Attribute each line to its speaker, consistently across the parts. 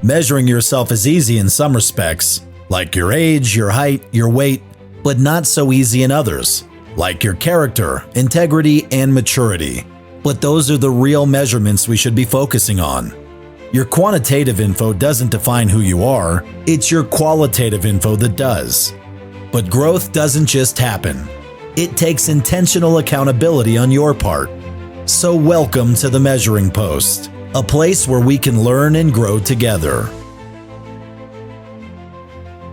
Speaker 1: Measuring yourself is easy in some respects, like your age, your height, your weight, but not so easy in others, like your character, integrity, and maturity. But those are the real measurements we should be focusing on. Your quantitative info doesn't define who you are, it's your qualitative info that does. But growth doesn't just happen. It takes intentional accountability on your part. So welcome to the Measuring Post, a place where we can learn and grow together.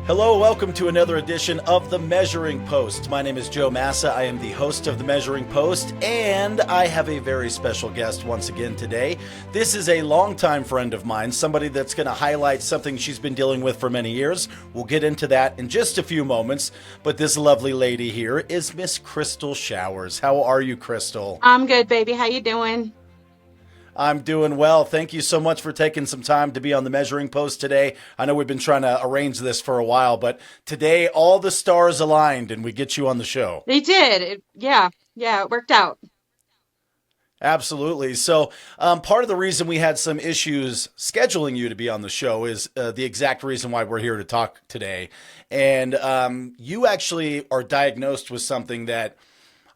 Speaker 1: Hello, welcome to another edition of The Measuring Post. My name is Joe Massa. I am the host of The Measuring Post, and I have a very special guest once again today. This is a longtime friend of mine, somebody that's going to highlight something she's been dealing with for many years. We'll get into that in just a few moments, but this lovely lady here is Miss Kristal Showers. How are you, Kristal?
Speaker 2: I'm good, baby. How you doing?
Speaker 1: I'm doing well. Thank you so much for taking some time to be on the Measuring Post today. I know we've been trying to arrange this for a while, but today all the stars aligned and we get you on the show.
Speaker 2: They did. Yeah, it worked out.
Speaker 1: Absolutely. So part of the reason we had some issues scheduling you to be on the show is the exact reason why we're here to talk today. And you actually are diagnosed with something that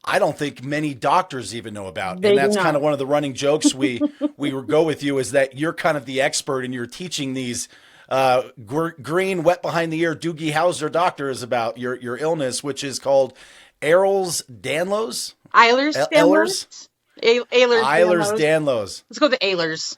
Speaker 1: I don't think many doctors even know about. And that's kind of one of the running jokes we go with you, is that you're kind of the expert and you're teaching these green, wet behind the ear Doogie Howser doctors about your illness, which is called Ehlers-Danlos?
Speaker 2: Ehlers-Danlos?
Speaker 1: Ehlers-Danlos.
Speaker 2: Let's go with Ehlers.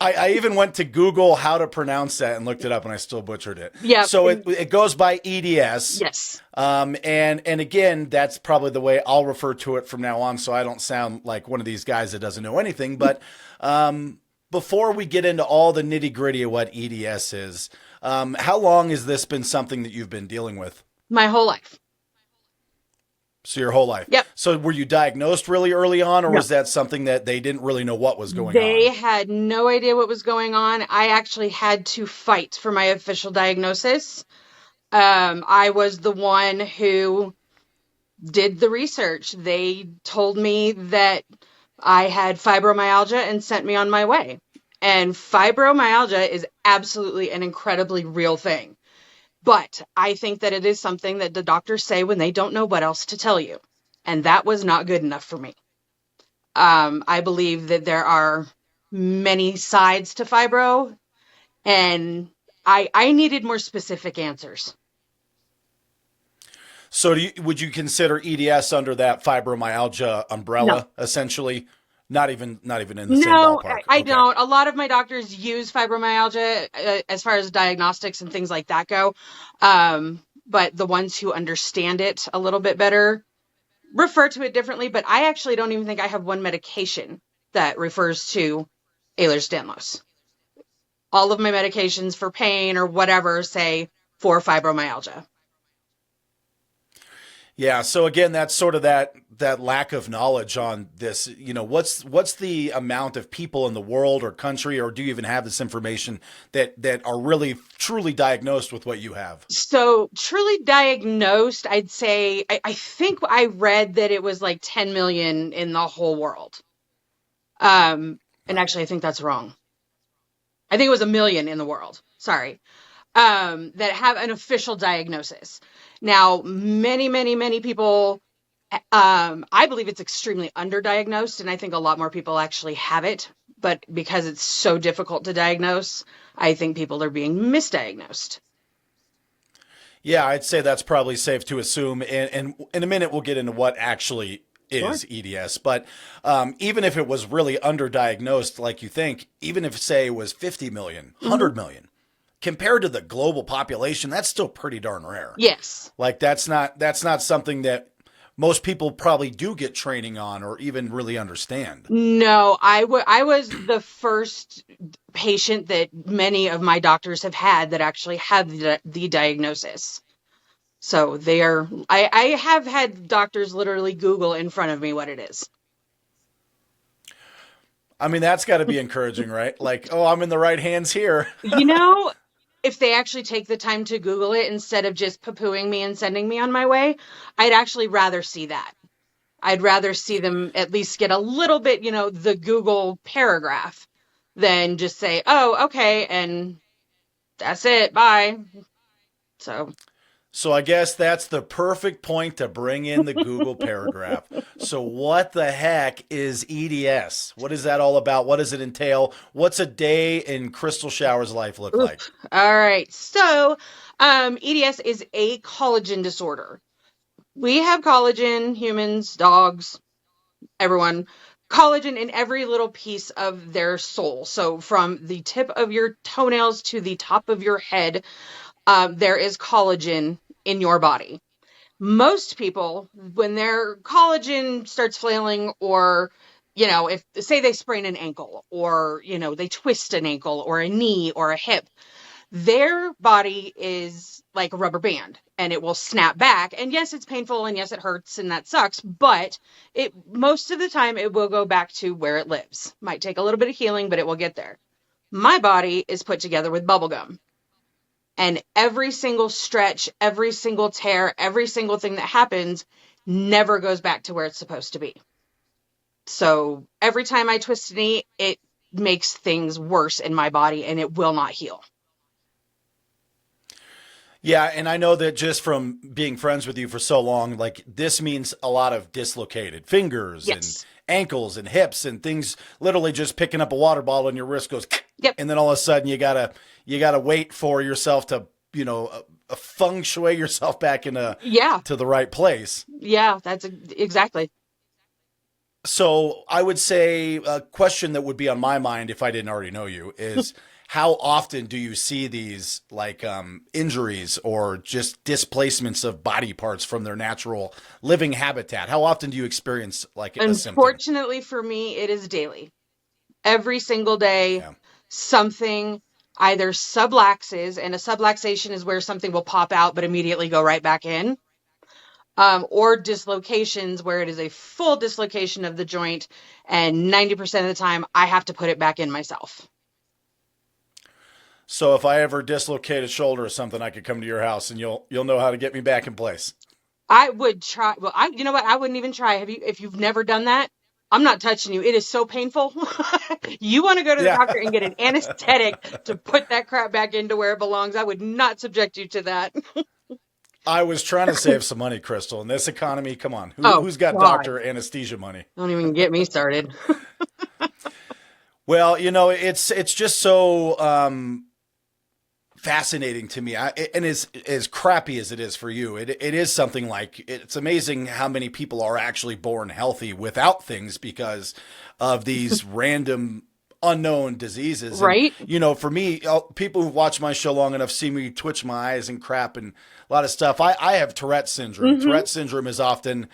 Speaker 1: I even went to Google how to pronounce that and looked it up, and I still butchered it.
Speaker 2: Yeah.
Speaker 1: So it goes by EDS.
Speaker 2: Yes.
Speaker 1: And again, that's probably the way I'll refer to it from now on, so I don't sound like one of these guys that doesn't know anything. But before we get into all the nitty gritty of what EDS is, how long has this been something that you've been dealing with?
Speaker 2: My whole life.
Speaker 1: So your whole life?
Speaker 2: Yep.
Speaker 1: So were you diagnosed really early on, or
Speaker 2: No.
Speaker 1: was that something that they didn't really know what was going on?
Speaker 2: They had no idea what was going on. I actually had to fight for my official diagnosis. I was the one who did the research. They told me that I had fibromyalgia and sent me on my way. And fibromyalgia is absolutely an incredibly real thing. But I think that it is something that the doctors say when they don't know what else to tell you. And that was not good enough for me. I believe that there are many sides to fibro, and I needed more specific answers.
Speaker 1: So would you consider EDS under that fibromyalgia umbrella,
Speaker 2: No.
Speaker 1: essentially? Not even in the same
Speaker 2: No,
Speaker 1: ballpark?
Speaker 2: I
Speaker 1: Okay.
Speaker 2: don't. A lot of my doctors use fibromyalgia as far as diagnostics and things like that go. But the ones who understand it a little bit better refer to it differently. But I actually don't even think I have one medication that refers to Ehlers-Danlos. All of my medications for pain or whatever say for fibromyalgia.
Speaker 1: Yeah. So again, that's sort of that lack of knowledge on this. You know, what's the amount of people in the world or country, or do you even have this information that are really truly diagnosed with what you have?
Speaker 2: So truly diagnosed, I'd say, I think I read that it was like 10 million in the whole world. And actually, I think that's wrong. I think it was 1 million in the world. Sorry. That have an official diagnosis. Now, many people, I believe it's extremely underdiagnosed, and I think a lot more people actually have it. But because it's so difficult to diagnose, I think people are being misdiagnosed.
Speaker 1: Yeah, I'd say that's probably safe to assume. And in a minute, we'll get into what actually is EDS. But even if it was really underdiagnosed, like you think, even if, say, it was 50 million, 100 million, compared to the global population, that's still pretty darn rare.
Speaker 2: Yes.
Speaker 1: Like that's not something that most people probably do get training on or even really understand.
Speaker 2: No, I was the first patient that many of my doctors have had that actually had the diagnosis. So I have had doctors literally Google in front of me what it is.
Speaker 1: I mean, that's got to be encouraging, right? Like, oh, I'm in the right hands here.
Speaker 2: If they actually take the time to Google it instead of just poo-pooing me and sending me on my way, I'd actually rather see that. I'd rather see them at least get a little bit, the Google paragraph than just say, oh, okay, and that's it, bye.
Speaker 1: So I guess that's the perfect point to bring in the Google paragraph. So what the heck is EDS? What is that all about? What does it entail? What's a day in Kristal Showers' life look
Speaker 2: Oof.
Speaker 1: like?
Speaker 2: All right. So, EDS is a collagen disorder. We have collagen, humans, dogs, everyone, collagen in every little piece of their soul. So from the tip of your toenails to the top of your head, there is collagen in your body. Most people, when their collagen starts flailing, or if say they sprain an ankle, or they twist an ankle or a knee or a hip, their body is like a rubber band and it will snap back. And yes, it's painful, and yes, it hurts, and that sucks, but it most of the time it will go back to where it lives. Might take a little bit of healing, but it will get there. My body is put together with bubblegum. And every single stretch, every single tear, every single thing that happens never goes back to where it's supposed to be. So every time I twist a knee, it makes things worse in my body, and it will not heal.
Speaker 1: Yeah, and I know that just from being friends with you for so long, like this means a lot of dislocated fingers and
Speaker 2: Yes.
Speaker 1: ankles and hips and things. Literally, just picking up a water bottle and your wrist goes,
Speaker 2: Yep.
Speaker 1: and then all of a sudden you gotta wait for yourself to feng shui yourself back
Speaker 2: Yeah.
Speaker 1: to the right place.
Speaker 2: Yeah, that's exactly.
Speaker 1: So I would say a question that would be on my mind if I didn't already know you is how often do you see these like injuries or just displacements of body parts from their natural living habitat? How often do you experience like a symptom?
Speaker 2: Unfortunately for me, it is daily. Every single day,
Speaker 1: Yeah.
Speaker 2: something either subluxes, and a subluxation is where something will pop out but immediately go right back in, or dislocations where it is a full dislocation of the joint, and 90% of the time I have to put it back in myself.
Speaker 1: So if I ever dislocate a shoulder or something, I could come to your house and you'll know how to get me back in place.
Speaker 2: I would try. Well, you know what? I wouldn't even try. If you've never done that, I'm not touching you. It is so painful. You want to go to the
Speaker 1: Yeah.
Speaker 2: doctor and get an anesthetic to put that crap back into where it belongs. I would not subject you to that.
Speaker 1: I was trying to save some money, Crystal. In this economy, come on.
Speaker 2: Oh,
Speaker 1: Who's got
Speaker 2: God.
Speaker 1: doctor anesthesia money?
Speaker 2: Don't even get me started.
Speaker 1: Well, it's just so fascinating to me. And as crappy as it is for you, it is something like it's amazing how many people are actually born healthy without things because of these random unknown diseases.
Speaker 2: Right?
Speaker 1: And, for me, people who watch my show long enough see me twitch my eyes and crap and a lot of stuff. I have Tourette's syndrome.
Speaker 2: Mm-hmm.
Speaker 1: Tourette's syndrome is often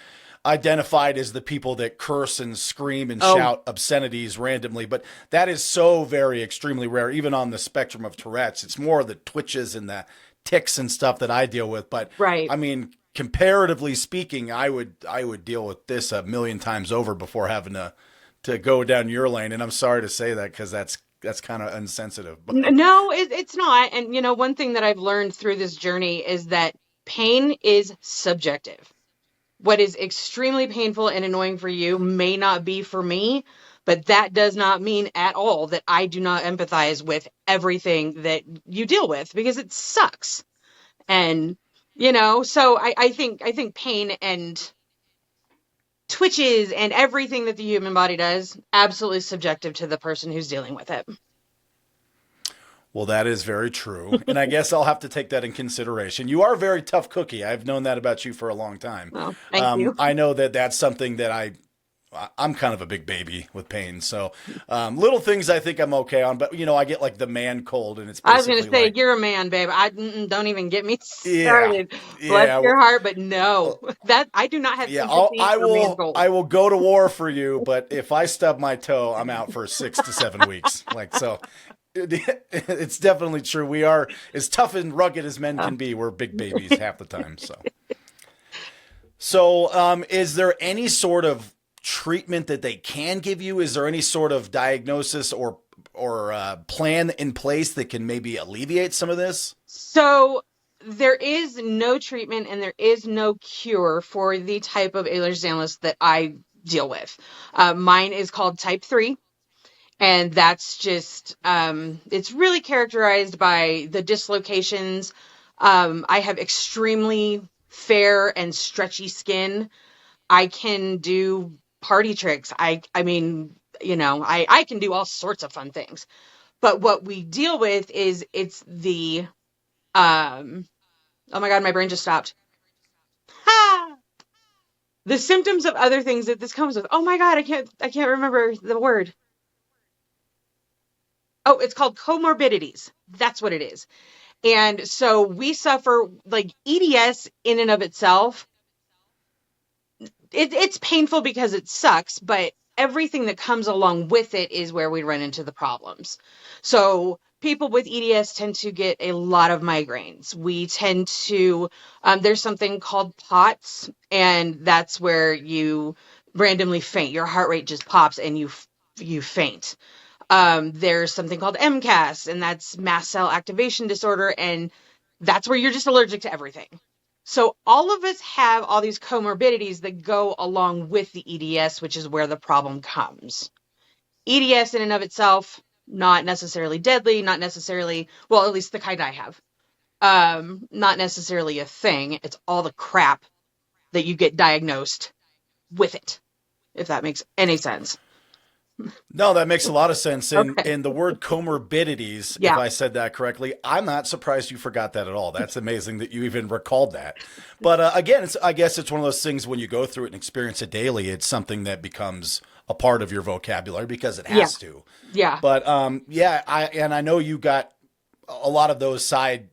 Speaker 1: identified as the people that curse and scream and
Speaker 2: Oh.
Speaker 1: shout obscenities randomly, but that is so very extremely rare. Even on the spectrum of Tourette's, it's more the twitches and the tics and stuff that I deal with. But
Speaker 2: Right.
Speaker 1: I mean, comparatively speaking, I would deal with this a million times over before having to go down your lane. And I'm sorry to say that because that's kind of insensitive. But
Speaker 2: No, it's not. And, one thing that I've learned through this journey is that pain is subjective. What is extremely painful and annoying for you may not be for me, but that does not mean at all that I do not empathize with everything that you deal with, because it sucks. And, so I think pain and twitches and everything that the human body does, absolutely subjective to the person who's dealing with it.
Speaker 1: Well, that is very true. And I guess I'll have to take that in consideration. You are a very tough cookie. I've known that about you for a long time.
Speaker 2: Oh, thank you.
Speaker 1: I know that that's something that I'm kind of a big baby with pain. So little things I think I'm okay on. But, I get like the man cold and it's
Speaker 2: I was
Speaker 1: basically
Speaker 2: going to say,
Speaker 1: like,
Speaker 2: you're a man, babe. Don't even get me
Speaker 1: Yeah,
Speaker 2: started. Bless
Speaker 1: yeah,
Speaker 2: your heart, but no. That I do not have
Speaker 1: yeah,
Speaker 2: sympathy for man goals.
Speaker 1: I will go to war for you. But if I stub my toe, I'm out for 6 to 7 weeks. So it's definitely true. We are as tough and rugged as men can be. We're big babies half the time. So is there any sort of treatment that they can give you? Is there any sort of diagnosis or plan in place that can maybe alleviate some of this?
Speaker 2: So there is no treatment and there is no cure for the type of Ehlers-Danlos that I deal with. Mine is called type 3. And that's just, it's really characterized by the dislocations. I have extremely fair and stretchy skin. I can do party tricks. I mean, I can do all sorts of fun things. But what we deal with is it's the, oh my God, my brain just stopped. Ha! The symptoms of other things that this comes with. Oh my God, I can't remember the word. Oh, it's called comorbidities. That's what it is. And so we suffer, like, EDS in and of itself. It's painful because it sucks, but everything that comes along with it is where we run into the problems. So people with EDS tend to get a lot of migraines. We tend to, there's something called POTS, and that's where you randomly faint. Your heart rate just pops and you faint. There's something called MCAS, and that's mast cell activation disorder, and that's where you're just allergic to everything. So all of us have all these comorbidities that go along with the EDS, which is where the problem comes. EDS in and of itself, not necessarily deadly, not necessarily, well, at least the kind I have, not necessarily a thing. It's all the crap that you get diagnosed with it, if that makes any sense.
Speaker 3: No, that makes a lot of sense. And
Speaker 2: Okay.
Speaker 3: in the word comorbidities, if
Speaker 2: Yeah.
Speaker 3: I said that correctly, I'm not surprised you forgot that at all. That's amazing that you even recalled that. But again, I guess it's one of those things when you go through it and experience it daily, it's something that becomes a part of your vocabulary because it
Speaker 2: Yeah.
Speaker 3: has to.
Speaker 2: Yeah.
Speaker 3: But yeah, I know you got a lot of those side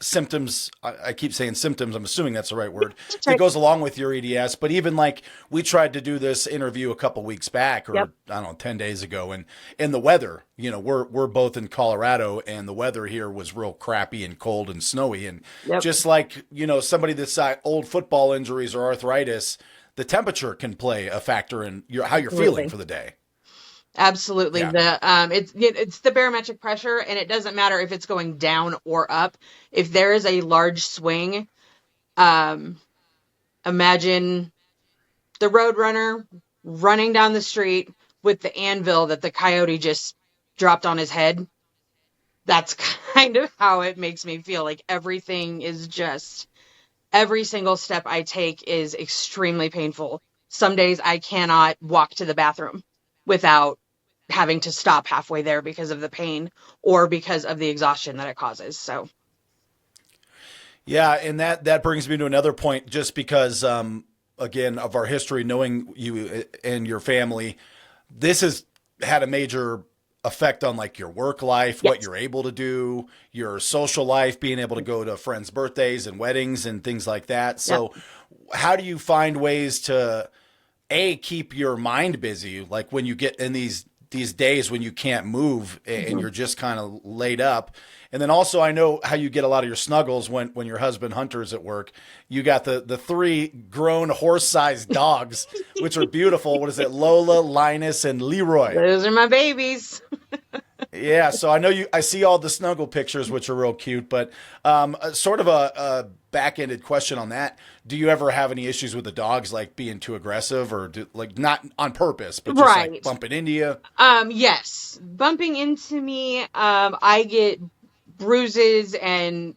Speaker 3: symptoms. I keep saying symptoms. I'm assuming that's the right word
Speaker 2: That's
Speaker 3: that
Speaker 2: right.
Speaker 3: goes along with your EDS. But even like we tried to do this interview a couple weeks back,
Speaker 2: Yep.
Speaker 3: or I don't know, 10 days ago, and in the weather, we're both in Colorado, and the weather here was real crappy and cold and snowy, and
Speaker 2: Yep.
Speaker 3: just like somebody that's got old football injuries or arthritis, the temperature can play a factor in how you're feeling
Speaker 2: Absolutely.
Speaker 3: for the day.
Speaker 2: Absolutely.
Speaker 3: Yeah.
Speaker 2: It's the barometric pressure, and it doesn't matter if it's going down or up. If there is a large swing, um, imagine the roadrunner running down the street with the anvil that the coyote just dropped on his head. That's kind of how it makes me feel. Like everything is just every single step I take is extremely painful. Some days I cannot walk to the bathroom without having to stop halfway there because of the pain or because of the exhaustion that it causes. So,
Speaker 3: Yeah, and that brings me to another point. Just because, again, of our history, knowing you and your family, this has had a major effect on like your work life, what
Speaker 2: yes.
Speaker 3: you're able to do, your social life, being able to go to friends' birthdays and weddings and things like that.
Speaker 2: Yep.
Speaker 3: So, how do you find ways to keep your mind busy, like when you get in these days when you can't move and
Speaker 2: Mhm.
Speaker 3: you're just kind of laid up? And then also, I know how you get a lot of your snuggles when your husband Hunter's at work. You got the three grown horse-sized dogs, which are beautiful. What is it? Lola, Linus, and Leroy.
Speaker 2: Those are my babies.
Speaker 3: Yeah, so I know you. I see all the snuggle pictures, which are real cute. But sort of a back-ended question on that: do you ever have any issues with the dogs, like being too aggressive, or like not on purpose, but just like
Speaker 2: Right.
Speaker 3: bumping into you?
Speaker 2: Yes. Bumping into me, I get bruises and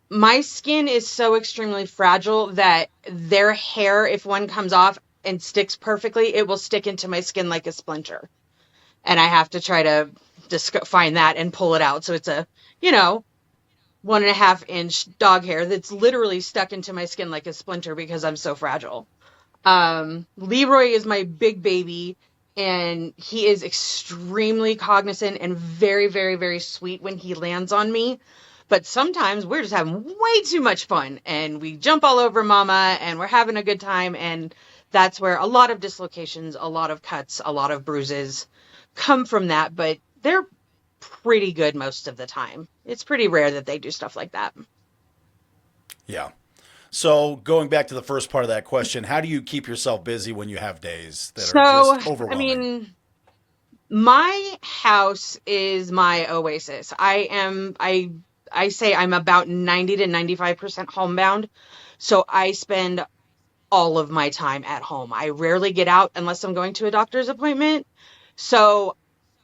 Speaker 2: my skin is so extremely fragile that their hair, if one comes off and sticks perfectly, it will stick into my skin like a splinter. And I have to try to find that and pull it out. So it's a, you know, 1.5 inch dog hair that's literally stuck into my skin like a splinter because I'm so fragile. Leroy is my big baby, and he is extremely cognizant and very, very, very sweet when he lands on me. But sometimes we're just having way too much fun, and we jump all over mama, and we're having a good time. And that's where a lot of dislocations, a lot of cuts, a lot of bruises come from that. But they're pretty good most of the time. It's pretty rare that they do stuff like that.
Speaker 3: Yeah. So going back to the first part of that question, how do you keep yourself busy when you have days that are
Speaker 2: So,
Speaker 3: just
Speaker 2: I
Speaker 3: overwhelming?
Speaker 2: mean, my house is my oasis. I say I'm about 90 to 95% homebound. So I spend all of my time at home. I rarely get out unless I'm going to a doctor's appointment. So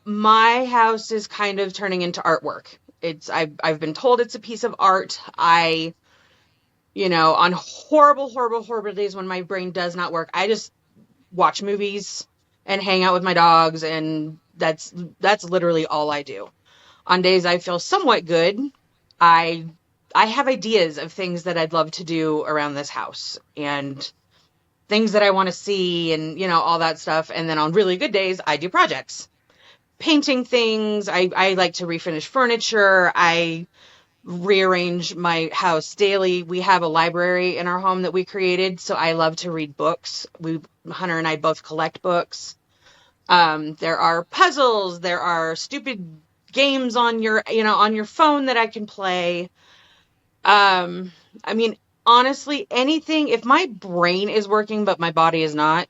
Speaker 2: my house is kind of turning into artwork. I've been told it's a piece of art. On horrible, horrible, horrible days when my brain does not work, I just watch movies and hang out with my dogs, and that's literally all I do. On days I feel somewhat good, I I have ideas of things that I'd love to do around this house and things that I want to see and all that stuff. And then on really good days, I do projects. Painting things. I like to refinish furniture. I rearrange my house daily. We have a library in our home that we created, so I love to read books. Hunter and I both collect books. There are puzzles. There are stupid games on your phone that I can play. I mean, honestly, anything. If my brain is working but my body is not,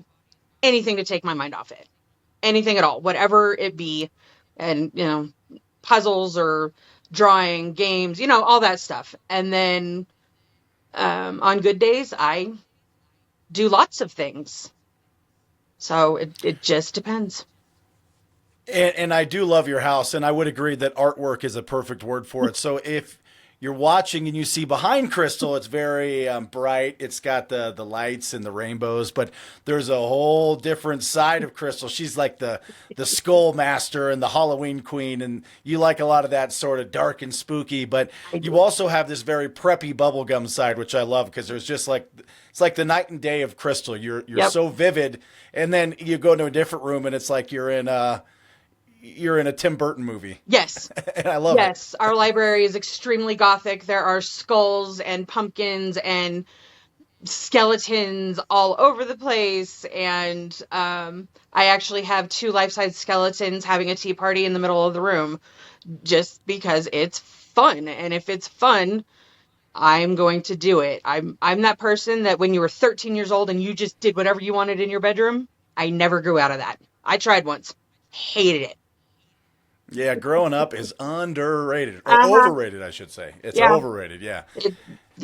Speaker 2: anything to take my mind off it. Anything at all, whatever it be, and puzzles or drawing, games, all that stuff. And then on good days, I do lots of things. So it just depends.
Speaker 3: And I do love your house, and I would agree that artwork is a perfect word for it. So if you're watching and you see behind Kristal, it's very bright. It's got the lights and the rainbows, but there's a whole different side of Kristal. She's like the skull master and the Halloween queen, and you like a lot of that sort of dark and spooky, but you also have this very preppy bubblegum side, which I love because there's just like, it's like the night and day of Kristal. You're
Speaker 2: Yep.
Speaker 3: so vivid, and then you go to a different room and it's like you're in a Tim Burton movie.
Speaker 2: Yes.
Speaker 3: And I love it.
Speaker 2: Yes. Our library is extremely gothic. There are skulls and pumpkins and skeletons all over the place. And I actually have 2 life-size skeletons having a tea party in the middle of the room just because it's fun. And if it's fun, I'm going to do it. I'm that person that when you were 13 years old and you just did whatever you wanted in your bedroom, I never grew out of that. I tried once. Hated it.
Speaker 3: Yeah, growing up is underrated or
Speaker 2: Uh-huh.
Speaker 3: overrated, I should say. It's
Speaker 2: Yeah.
Speaker 3: overrated, yeah.
Speaker 2: Yeah.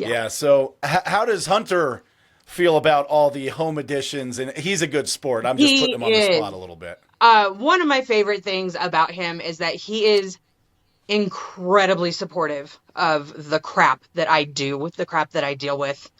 Speaker 3: Yeah. So, how does Hunter feel about all the home additions? And he's a good sport. I'm just
Speaker 2: He
Speaker 3: putting him on the
Speaker 2: is.
Speaker 3: spot a little bit.
Speaker 2: One of my favorite things about him is that he is incredibly supportive of the crap that I do, the crap that I deal with.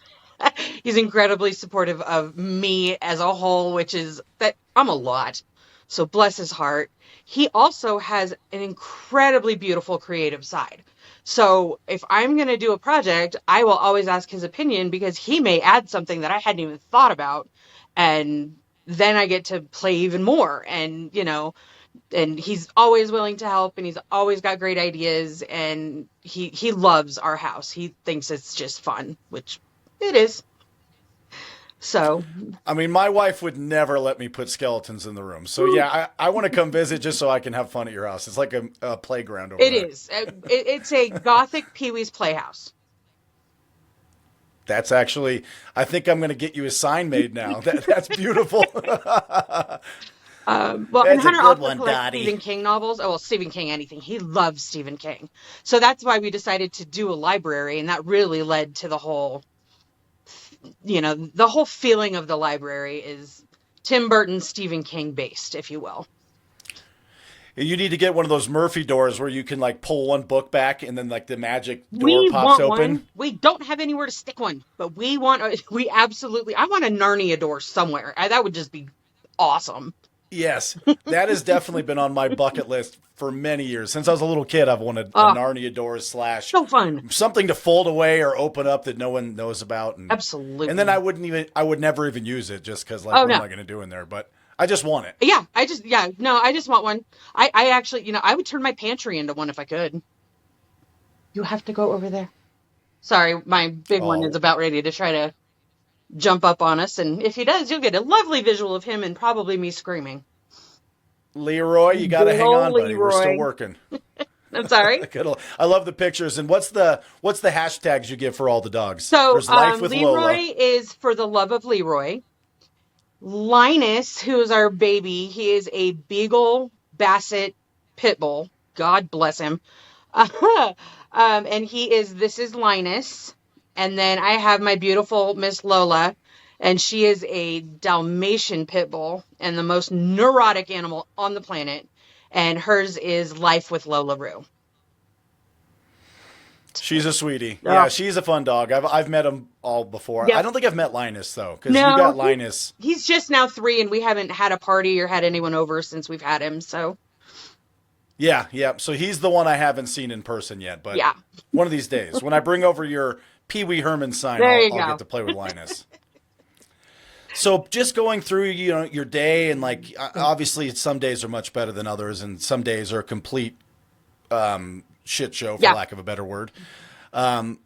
Speaker 2: He's incredibly supportive of me as a whole, which is that I'm a lot. So bless his heart. He also has an incredibly beautiful creative side. So if I'm going to do a project, I will always ask his opinion because he may add something that I hadn't even thought about. And then I get to play even more. And, and he's always willing to help and he's always got great ideas. And he loves our house. He thinks it's just fun, which it is. So,
Speaker 3: I mean, my wife would never let me put skeletons in the room. So, yeah, I want to come visit just so I can have fun at your house. It's like a playground over
Speaker 2: it
Speaker 3: there.
Speaker 2: is. It's a gothic Pee-wee's Playhouse.
Speaker 3: That's actually, I think I'm going to get you a sign made now. That's beautiful.
Speaker 2: Well, and
Speaker 3: That's a
Speaker 2: Hunter
Speaker 3: good
Speaker 2: also
Speaker 3: one,
Speaker 2: collects
Speaker 3: Dottie.
Speaker 2: Stephen King novels. Oh, well, Stephen King, anything. He loves Stephen King. So that's why we decided to do a library, and that really led to the whole, the whole feeling of the library is Tim Burton, Stephen King based, if you will.
Speaker 3: You need to get one of those Murphy doors where you can like pull one book back and then like the magic door
Speaker 2: We
Speaker 3: pops
Speaker 2: want
Speaker 3: open.
Speaker 2: one. We don't have anywhere to stick one, but I want a Narnia door somewhere. That would just be awesome.
Speaker 3: Yes, that has definitely been on my bucket list for many years. Since I was a little kid, I've wanted a Narnia door /
Speaker 2: So fun.
Speaker 3: something to fold away or open up that no one knows about. And,
Speaker 2: Absolutely.
Speaker 3: And then I would never even use it just because, like,
Speaker 2: Oh,
Speaker 3: what
Speaker 2: no.
Speaker 3: am I going to do in there? But I just want it.
Speaker 2: Yeah, I just want one. I actually, I would turn my pantry into one if I could. You have to go over there. Sorry, my big one is about ready to try to jump up on us, and if he does, you'll get a lovely visual of him and probably me screaming.
Speaker 3: Leroy, you got to hang on, buddy. We're still
Speaker 2: Leroy.
Speaker 3: working.
Speaker 2: I'm sorry.
Speaker 3: I love the pictures. And what's the hashtags you give for all the dogs?
Speaker 2: So,
Speaker 3: There's Life with
Speaker 2: Leroy
Speaker 3: Lola.
Speaker 2: is for the love of Leroy. Linus, who is our baby, he is a Beagle Basset Pit Bull. God bless him. And this is Linus. And then I have my beautiful Miss Lola. And she is a Dalmatian pit bull and the most neurotic animal on the planet. And hers is Life with Lola Roo.
Speaker 3: She's a sweetie.
Speaker 2: Yeah.
Speaker 3: Yeah, she's a fun dog. I've met them all before.
Speaker 2: Yep.
Speaker 3: I don't think I've met Linus though, because
Speaker 2: No,
Speaker 3: you got Linus.
Speaker 2: He's just now 3, and we haven't had a party or had anyone over since we've had him. So
Speaker 3: Yeah, yeah. So he's the one I haven't seen in person yet, but
Speaker 2: yeah,
Speaker 3: one of these days, when I bring over your Pee Wee Herman sign,
Speaker 2: There you
Speaker 3: I'll
Speaker 2: go.
Speaker 3: get to play with Linus. So just going through, your day, and like obviously some days are much better than others, and some days are a complete shit show, for
Speaker 2: Yeah.
Speaker 3: lack of a better word. How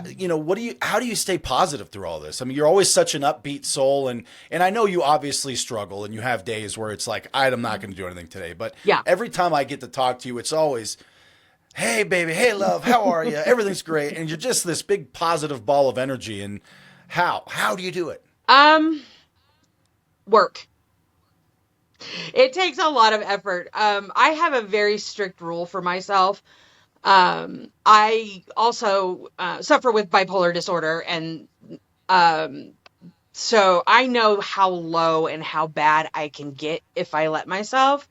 Speaker 3: do you stay positive through all this? I mean, you're always such an upbeat soul, and I know you obviously struggle, and you have days where it's like, I'm not going to do anything today. But
Speaker 2: Yeah.
Speaker 3: every time I get to talk to you, it's always, hey, baby, hey, love, how are you? Everything's great, and you're just this big positive ball of energy. And how do you do it?
Speaker 2: work. It takes a lot of effort. I have a very strict rule for myself. I also suffer with bipolar disorder, and so I know how low and how bad I can get if I let myself.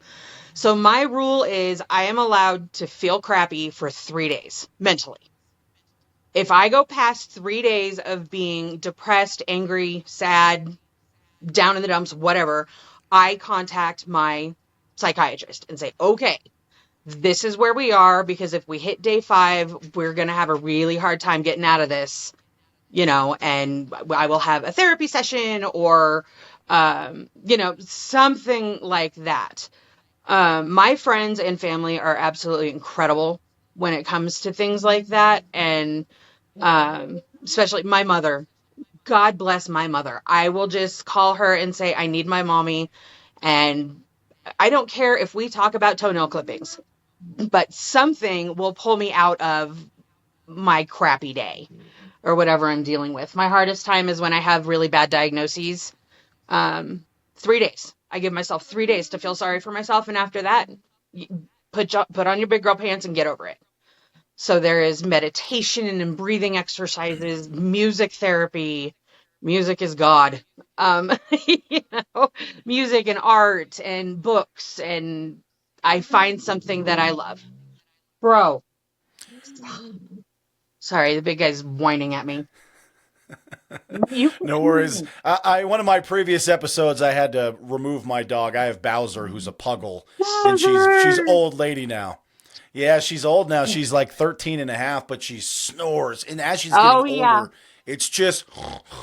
Speaker 2: So my rule is I am allowed to feel crappy for 3 days mentally. If I go past 3 days of being depressed, angry, sad, down in the dumps, whatever, I contact my psychiatrist and say, okay, this is where we are, because if we hit day 5, we're going to have a really hard time getting out of this, and I will have a therapy session or, something like that. My friends and family are absolutely incredible when it comes to things like that. And especially my mother. God bless my mother. I will just call her and say, I need my mommy. And I don't care if we talk about toenail clippings, but something will pull me out of my crappy day or whatever I'm dealing with. My hardest time is when I have really bad diagnoses. 3 days. I give myself 3 days to feel sorry for myself. And after that, put on your big girl pants and get over it. So there is meditation and breathing exercises, music therapy. Music is God. Music and art and books, and I find something that I love. Bro. Sorry, the big guy's whining at me.
Speaker 3: No worries. One of my previous episodes, I had to remove my dog. I have Bowser, who's a puggle, and she's old lady now. Yeah, she's old now. She's like 13 and a half, but she snores. And as she's getting older, it's just,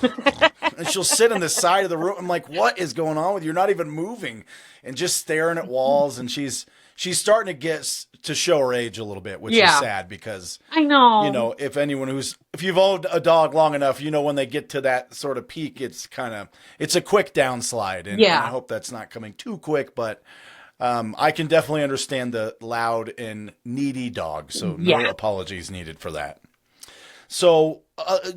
Speaker 3: and she'll sit on the side of the room. I'm like, what is going on with you? You're not even moving, and just staring at walls. And she's starting to show her age a little bit, which is sad, because
Speaker 2: I know,
Speaker 3: if you've owned a dog long enough, when they get to that sort of peak, it's a quick downslide. And I hope that's not coming too quick, but I can definitely understand the loud and needy dog. So no apologies needed for that. So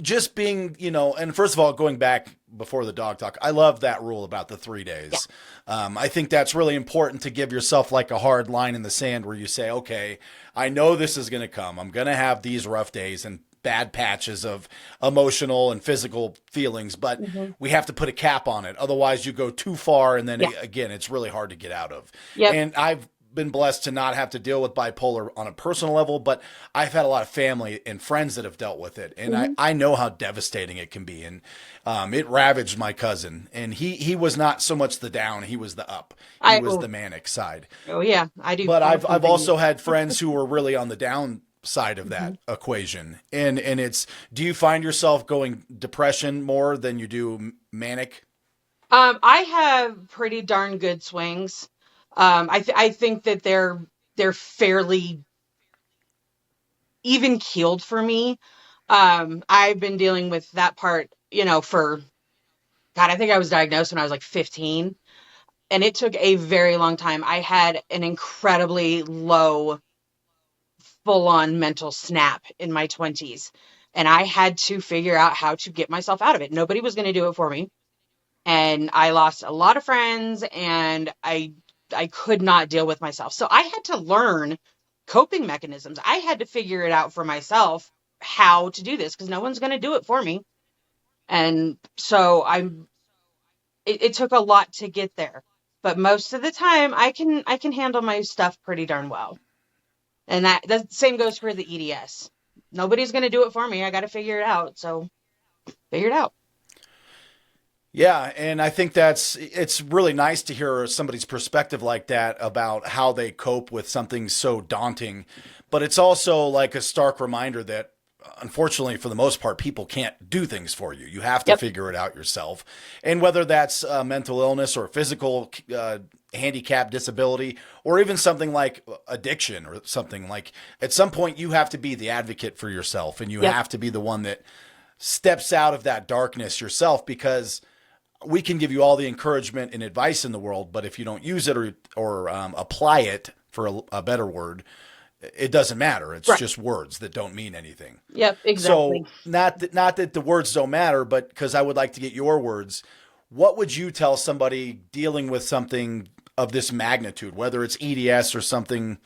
Speaker 3: just being, and first of all, going back before the dog talk, I love that rule about the 3 days. I think that's really important, to give yourself like a hard line in the sand where you say, okay, I know this is going to come. I'm going to have these rough days and bad patches of emotional and physical feelings, but we have to put a cap on it. Otherwise you go too far, and then again, it's really hard to get out of. And I've been blessed to not have to deal with bipolar on a personal level, but I've had a lot of family and friends that have dealt with it. And I know how devastating it can be. And it ravaged my cousin, and he was not so much the down, he was the up. He was the manic side.
Speaker 2: Oh yeah, I do.
Speaker 3: But I've also had friends who were really on the down side of that equation. And do you find yourself going depression more than you do manic?
Speaker 2: I have pretty darn good swings. I think that they're fairly even keeled for me. I've been dealing with that part, for God, I think I was diagnosed when I was like 15, and it took a very long time. I had an incredibly low full-on mental snap in my 20s, and I had to figure out how to get myself out of it. Nobody was going to do it for me. And I lost a lot of friends, and I could not deal with myself. So I had to learn coping mechanisms. I had to figure it out for myself how to do this, because no one's going to do it for me. And so it took a lot to get there. But most of the time I can handle my stuff pretty darn well. And that the same goes for the EDS. Nobody's going to do it for me. I got to figure it out. So figure it out.
Speaker 3: Yeah, and I think it's really nice to hear somebody's perspective like that about how they cope with something so daunting. But it's also like a stark reminder that unfortunately for the most part people can't do things for you. You have to
Speaker 2: Yep.
Speaker 3: figure it out yourself. And whether that's mental illness or physical handicap, disability, or even something like addiction or something, like at some point you have to be the advocate for yourself and you
Speaker 2: Yep.
Speaker 3: have to be the one that steps out of that darkness yourself, because we can give you all the encouragement and advice in the world, but if you don't use it or apply it, for a better word, it doesn't matter. It's
Speaker 2: Right.
Speaker 3: just words that don't mean anything.
Speaker 2: Yep, exactly.
Speaker 3: So not that the words don't matter, but because I would like to get your words, what would you tell somebody dealing with something of this magnitude, whether it's EDS or something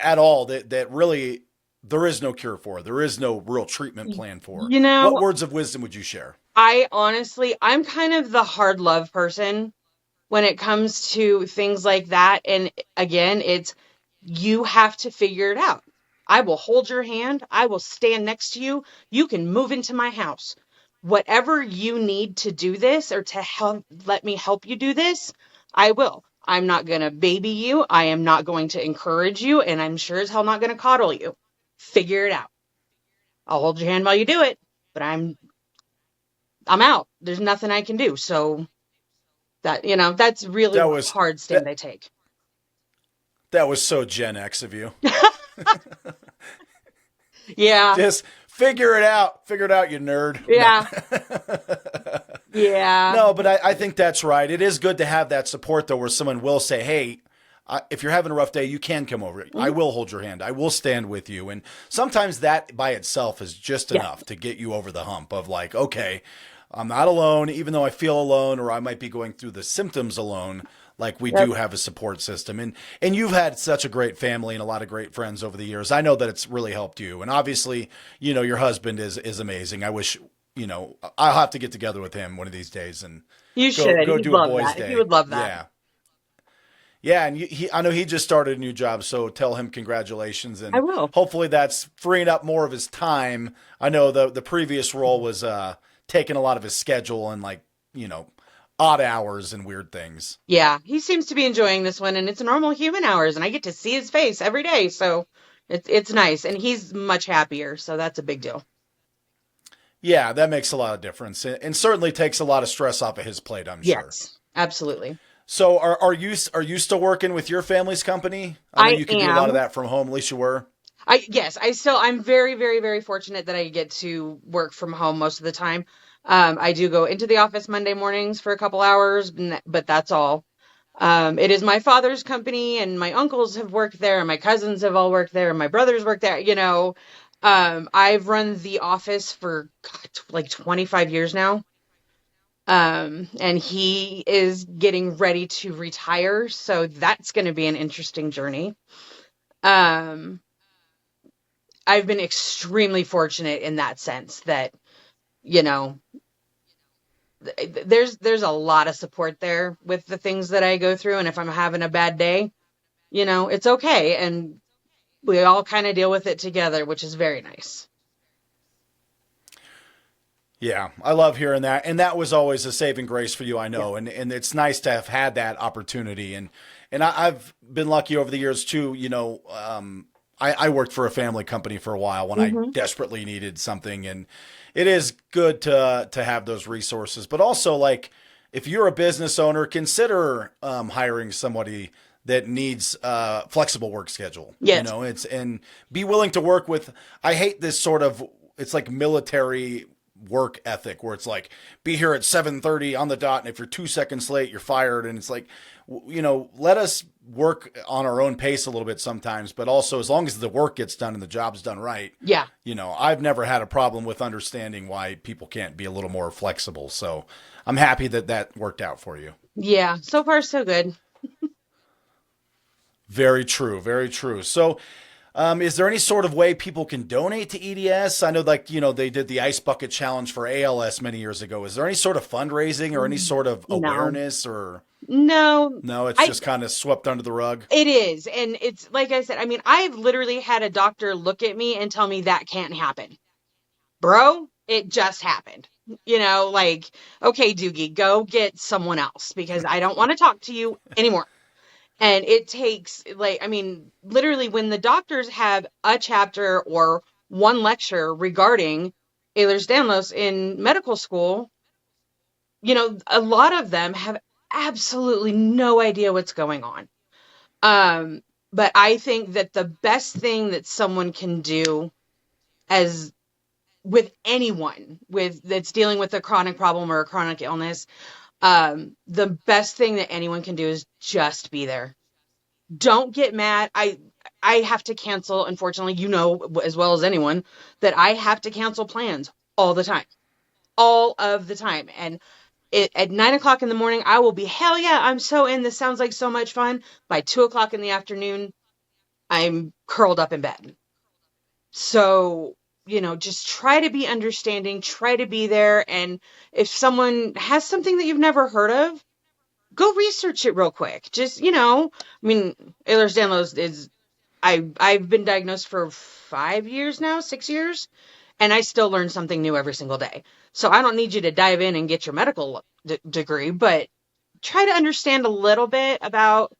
Speaker 3: at all that really there is no cure for, there is no real treatment plan for?
Speaker 2: You know,
Speaker 3: What words of wisdom would you share?
Speaker 2: I'm kind of the hard love person when it comes to things like that. And again, it's you have to figure it out. I will hold your hand. I will stand next to you. You can move into my house. Whatever you need to do this or to help, let me help you do this, I will. I'm not going to baby you. I am not going to encourage you. And I'm sure as hell not going to coddle you. Figure it out. I'll hold your hand while you do it, but I'm out. There's nothing I can do. So that's really
Speaker 3: That
Speaker 2: the
Speaker 3: was
Speaker 2: hard stand I take.
Speaker 3: that was so Gen X of you.
Speaker 2: Yeah.
Speaker 3: Just figure it out, you nerd.
Speaker 2: Yeah. Yeah.
Speaker 3: No, but I think that's right. It is good to have that support, though, where someone will say, hey, if you're having a rough day, you can come over. I will hold your hand. I will stand with you. And sometimes that by itself is just enough to get you over the hump of like, okay, I'm not alone, even though I feel alone, or I might be going through the symptoms alone. Like we do have a support system. And you've had such a great family and a lot of great friends over the years. I know that it's really helped you. And obviously, your husband is amazing. I wish, I'll have to get together with him one of these days and
Speaker 2: You should.
Speaker 3: go
Speaker 2: He'd
Speaker 3: do a
Speaker 2: love
Speaker 3: boys'
Speaker 2: that.
Speaker 3: day.
Speaker 2: He would love that.
Speaker 3: Yeah. Yeah, and I know he just started a new job, so tell him congratulations. And
Speaker 2: I will.
Speaker 3: hopefully that's freeing up more of his time. I know the previous role was taking a lot of his schedule and odd hours and weird things.
Speaker 2: Yeah. He seems to be enjoying this one, and it's normal human hours, and I get to see his face every day. So it's nice. And he's much happier. So that's a big deal.
Speaker 3: Yeah, that makes a lot of difference, and certainly takes a lot of stress off of his plate, I'm sure.
Speaker 2: Yes, absolutely.
Speaker 3: So are you still working with your family's company? I know you can do a lot of that from home. At least you were.
Speaker 2: I'm very, very, very fortunate that I get to work from home most of the time. I do go into the office Monday mornings for a couple hours, but that's all. It is my father's company, and my uncles have worked there, and my cousins have all worked there, and my brothers work there. I've run the office for like 25 years now. And he is getting ready to retire, so that's going to be an interesting journey. I've been extremely fortunate in that sense that, there's a lot of support there with the things that I go through. And if I'm having a bad day, it's okay. And we all kind of deal with it together, which is very nice.
Speaker 3: Yeah, I love hearing that. And that was always a saving grace for you, I know. Yeah. And it's nice to have had that opportunity. And I've been lucky over the years too. I worked for a family company for a while when I desperately needed something. And it is good to have those resources. But also, like, if you're a business owner, consider hiring somebody that needs a flexible work schedule.
Speaker 2: Yes.
Speaker 3: And be willing to work with, I hate this sort of, it's like military work ethic where it's like, be here at 7:30 on the dot, and if you're 2 seconds late, you're fired. And it's like, let us work on our own pace a little bit sometimes, but also as long as the work gets done and the job's done right.
Speaker 2: Yeah.
Speaker 3: I've never had a problem with understanding why people can't be a little more flexible. So I'm happy that worked out for you.
Speaker 2: Yeah. So far, so good.
Speaker 3: Very true. Very true. So Is there any sort of way people can donate to EDS? I know, like, they did the Ice Bucket Challenge for ALS many years ago. Is there any sort of fundraising or any sort of
Speaker 2: No,
Speaker 3: awareness, or
Speaker 2: no,
Speaker 3: no, it's
Speaker 2: I,
Speaker 3: just kind of swept under the rug?
Speaker 2: it is. And it's like I said, I mean, I've literally had a doctor look at me and tell me that can't happen. Bro, it just happened. Like, okay, Doogie, go get someone else because I don't want to talk to you anymore. And it takes, like, I mean, literally, when the doctors have a chapter or one lecture regarding Ehlers-Danlos in medical school, a lot of them have absolutely no idea what's going on. But I think that the best thing that someone can do, as with anyone that's dealing with a chronic problem or a chronic illness, the best thing that anyone can do is just be there. Don't get mad. I have to cancel, unfortunately, as well as anyone, that I have to cancel plans all the time. All of the time. And at 9:00 in the morning, I will be, hell yeah, I'm so in. This sounds like so much fun. By 2:00 in the afternoon, I'm curled up in bed. So, just try to be understanding, try to be there. And if someone has something that you've never heard of, go research it real quick. Just, I mean, Ehlers-Danlos is, I've been diagnosed for 5 years now, 6 years, and I still learn something new every single day. So I don't need you to dive in and get your medical degree, but try to understand a little bit about,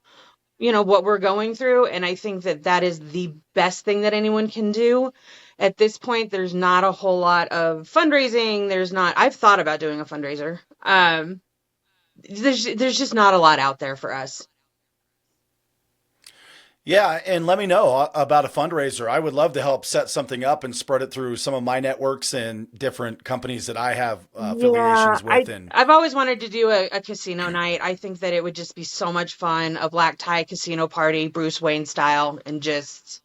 Speaker 2: what we're going through. And I think that that is the best thing that anyone can do. At this point, there's not a whole lot of fundraising. I've thought about doing a fundraiser. There's just not a lot out there for us.
Speaker 3: Yeah, and let me know about a fundraiser. I would love to help set something up and spread it through some of my networks and different companies that I have affiliations with.
Speaker 2: I've always wanted to do a casino night. I think that it would just be so much fun, a black tie casino party, Bruce Wayne style, and just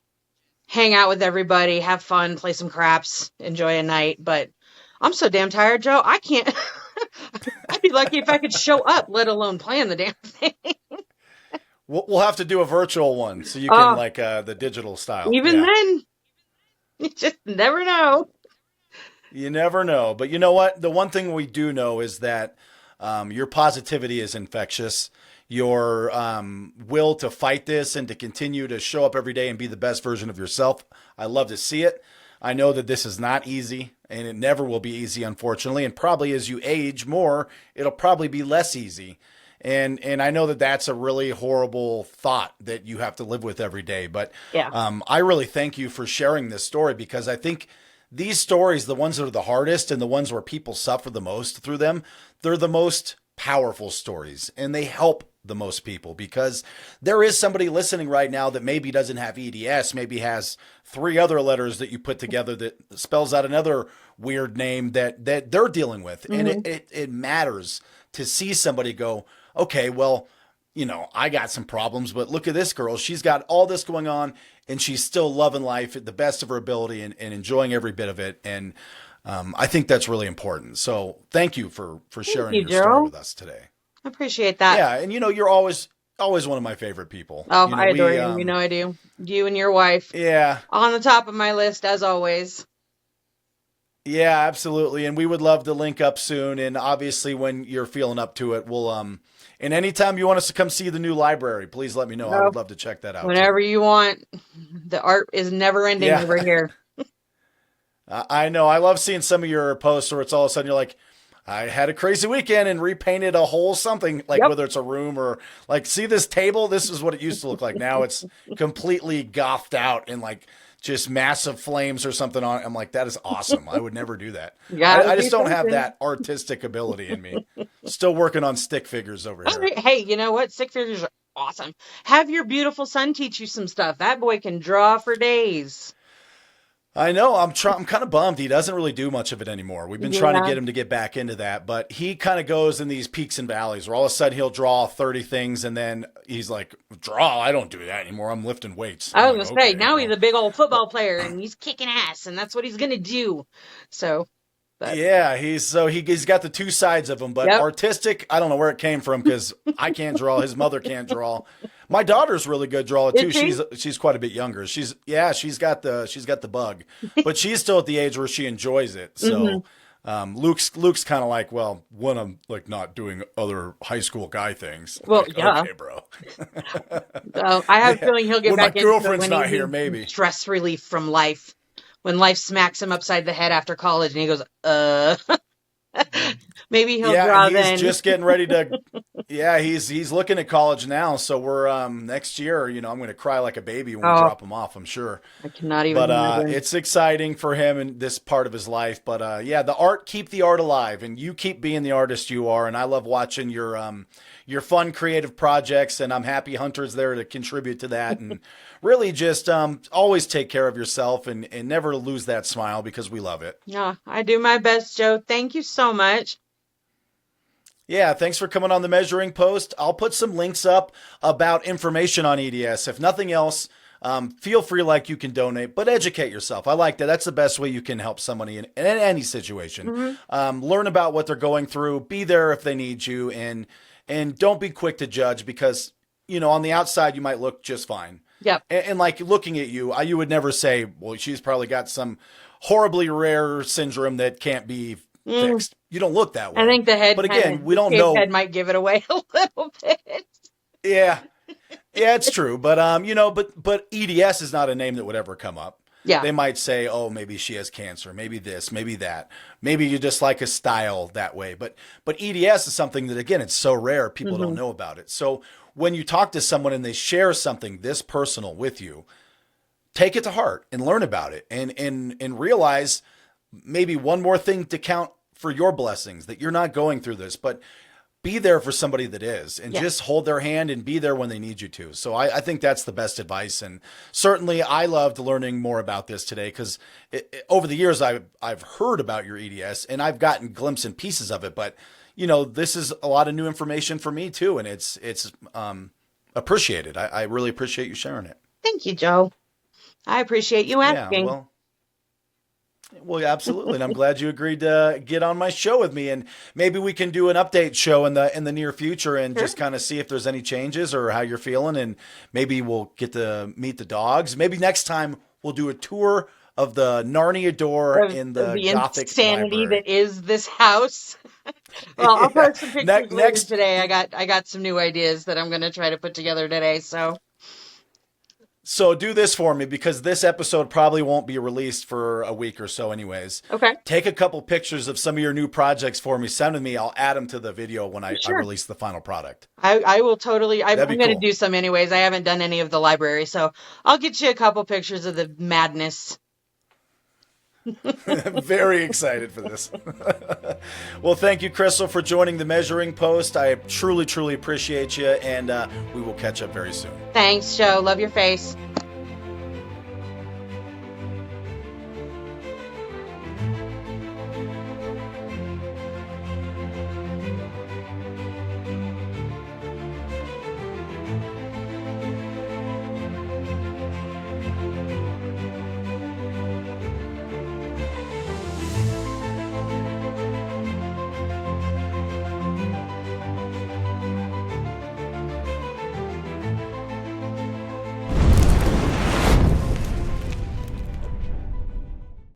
Speaker 2: hang out with everybody, have fun, play some craps, enjoy a night. But I'm so damn tired, Joe. I can't. I'd be lucky if I could show up, let alone plan the damn thing.
Speaker 3: We'll have to do a virtual one so you can like the digital style.
Speaker 2: Even then, you just never know.
Speaker 3: You never know. But you know what? The one thing we do know is that your positivity is infectious. Your will to fight this and to continue to show up every day and be the best version of yourself. I love to see it. I know that this is not easy, and it never will be easy, unfortunately. And probably as you age more, it'll probably be less easy. And I know that that's a really horrible thought that you have to live with every day. But
Speaker 2: yeah.
Speaker 3: I really thank you for sharing this story, because I think these stories, the ones that are the hardest and the ones where people suffer the most through them, they're the most powerful stories, and they help the most people, because there is somebody listening right now that maybe doesn't have EDS, maybe has 3 other letters that you put together that spells out another weird name that they're dealing with. Mm-hmm. And it matters to see somebody go, okay, well, I got some problems, but look at this girl. She's got all this going on, and she's still loving life at the best of her ability and enjoying every bit of it. And I think that's really important. So thank you for sharing your story with us today.
Speaker 2: I appreciate that.
Speaker 3: Yeah, and you're always one of my favorite people.
Speaker 2: Oh, I adore you. I do. You and your wife.
Speaker 3: Yeah.
Speaker 2: On the top of my list, as always.
Speaker 3: Yeah, absolutely. And we would love to link up soon. And obviously, when you're feeling up to it, we'll and anytime you want us to come see the new library, please let me know. I would love to check that out.
Speaker 2: Whenever you want. The art is never ending over here.
Speaker 3: I know. I love seeing some of your posts where it's all of a sudden you're like, I had a crazy weekend and repainted a whole something, like whether it's a room or like, see this table? This is what it used to look like. Now it's completely gothed out and like just massive flames or something on it. I'm like, that is awesome. I would never do that. I just don't have that artistic ability in me. Still working on stick figures over here.
Speaker 2: Hey, you know what? Stick figures are awesome. Have your beautiful son teach you some stuff. That boy can draw for days.
Speaker 3: I know. I'm kind of bummed. He doesn't really do much of it anymore. We've been trying to get him to get back into that, but he kind of goes in these peaks and valleys where all of a sudden he'll draw 30 things and then he's like, draw? I don't do that anymore. I'm lifting weights.
Speaker 2: I was going to say, now he's a big old football player and he's kicking ass and that's what he's going to do. So,
Speaker 3: yeah, he's got the two sides of him, but artistic, I don't know where it came from because I can't draw. His mother can't draw. My daughter's really good drawer too.
Speaker 2: Is she?
Speaker 3: She's quite a bit younger. She's got the bug, but she's still at the age where she enjoys it. So Luke's kind of like, well, when I'm like not doing other high school guy things.
Speaker 2: Well,
Speaker 3: like,
Speaker 2: yeah.
Speaker 3: Okay, bro.
Speaker 2: So I have a feeling he'll get
Speaker 3: When
Speaker 2: back
Speaker 3: my
Speaker 2: into it
Speaker 3: girlfriend's
Speaker 2: when
Speaker 3: not
Speaker 2: he
Speaker 3: here,
Speaker 2: needs
Speaker 3: maybe.
Speaker 2: stress relief from life. When life smacks him upside the head after college and he goes, maybe he'll draw
Speaker 3: and he's
Speaker 2: then.
Speaker 3: just getting ready to. Yeah, he's looking at college now. So we're next year. I'm going to cry like a baby when we drop him off. I'm sure.
Speaker 2: I cannot even
Speaker 3: But
Speaker 2: imagine.
Speaker 3: it's exciting for him in this part of his life. But keep the art alive, and you keep being the artist you are. And I love watching your fun, creative projects, and I'm happy Hunter's there to contribute to that. And really just always take care of yourself and never lose that smile because we love it.
Speaker 2: Yeah, I do my best, Joe. Thank you so much.
Speaker 3: Yeah, thanks for coming on the Measuring Post. I'll put some links up about information on EDS. If nothing else, feel free like you can donate, but educate yourself. I like that. That's the best way you can help somebody in any situation. Learn about what they're going through. Be there if they need you, and don't be quick to judge because, on the outside you might look just fine.
Speaker 2: Yep.
Speaker 3: And like looking at you, you would never say, well, she's probably got some horribly rare syndrome that can't be fixed. You don't look that way.
Speaker 2: I think the head,
Speaker 3: but again, we don't know.
Speaker 2: Head might give it away a little bit.
Speaker 3: Yeah, it's true. But but EDS is not a name that would ever come up.
Speaker 2: Yeah.
Speaker 3: They might say, oh, maybe she has cancer, maybe this, maybe that, maybe you just like a style that way. But EDS is something that, again, it's so rare, people don't know about it. So when you talk to someone and they share something this personal with you, take it to heart and learn about it and realize maybe one more thing to count for your blessings, that you're not going through this, but be there for somebody that is, and just hold their hand and be there when they need you to. So I think that's the best advice. And certainly I loved learning more about this today because over the years I've heard about your EDS and I've gotten glimpses and pieces of it, but this is a lot of new information for me too. And it's appreciated. I really appreciate you sharing it.
Speaker 2: Thank you, Joe. I appreciate you asking.
Speaker 3: Yeah, well, absolutely. And I'm glad you agreed to get on my show with me, and maybe we can do an update show in the near future and just kind of see if there's any changes or how you're feeling. And maybe we'll get to meet the dogs. Maybe next time we'll do a tour of the Narnia door in the Gothic
Speaker 2: insanity
Speaker 3: library.
Speaker 2: that is this house. Well, I'll post some pictures later today. I got some new ideas that I'm going to try to put together today.
Speaker 3: So do this for me because this episode probably won't be released for a week or so anyways.
Speaker 2: Okay.
Speaker 3: Take a couple pictures of some of your new projects for me. Send them to me. I'll add them to the video when I release the final product.
Speaker 2: I will totally. I'm
Speaker 3: That'd be
Speaker 2: going to
Speaker 3: cool.
Speaker 2: do some anyways. I haven't done any of the library, so I'll get you a couple pictures of the madness.
Speaker 3: Very excited for this. Well, thank you, Kristal, for joining the Measuring Post. I truly, truly appreciate you, and we will catch up very soon.
Speaker 2: Thanks, Joe. Love your face.